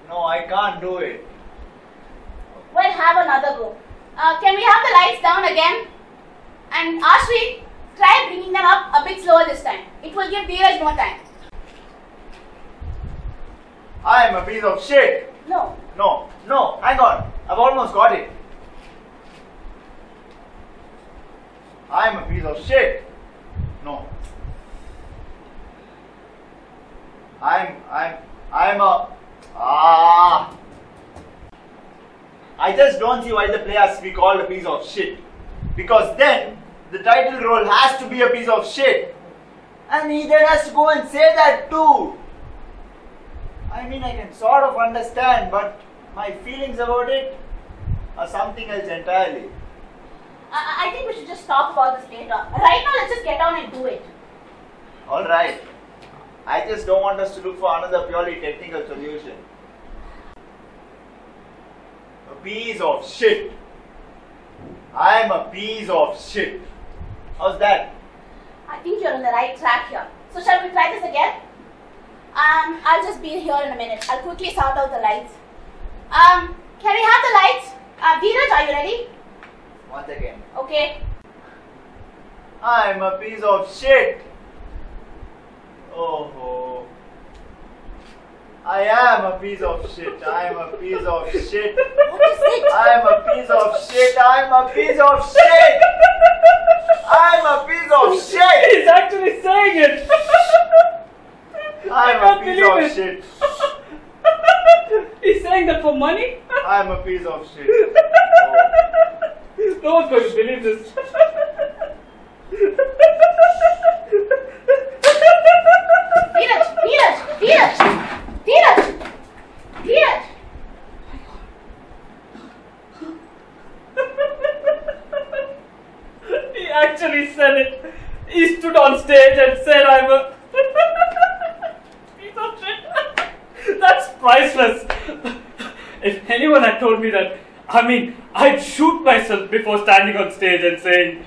No, I can't do it. Well, have another go. Can we have the lights down again? And Ashri, try bringing them up a bit slower this time. It will give Dheeraj more time. I am a piece of shit. No. No, hang on. I've almost got it. I am a piece of shit. No. I'm a... I just don't see why the play has to be called a piece of shit. Because then, the title role has to be a piece of shit. And he then has to go and say that too. I mean, I can sort of understand, but my feelings about it are something else entirely. I think we should just talk about this later. Right now, let's just get down and do it. Alright. I just don't want us to look for another purely technical solution. A piece of shit. I am a piece of shit. How's that? I think you're on the right track here. So shall we try this again? I'll just be here in a minute. I'll quickly sort out the lights. Can we have the lights? Dheeraj, are you ready? Once again. Okay. I'm a piece of shit. Oh. I am a piece of shit. I am a piece of shit. What is it? I am a piece of shit. I am a piece of shit. I am a piece of shit. He's actually saying it. I am a piece of shit. He's saying that for money? I am a piece of shit. No one's going to believe this. Dheeraj! He actually said it. He stood on stage and said, I'm a piece of shit. That's priceless. If anyone had told me that, I'd shoot myself before standing on stage and saying,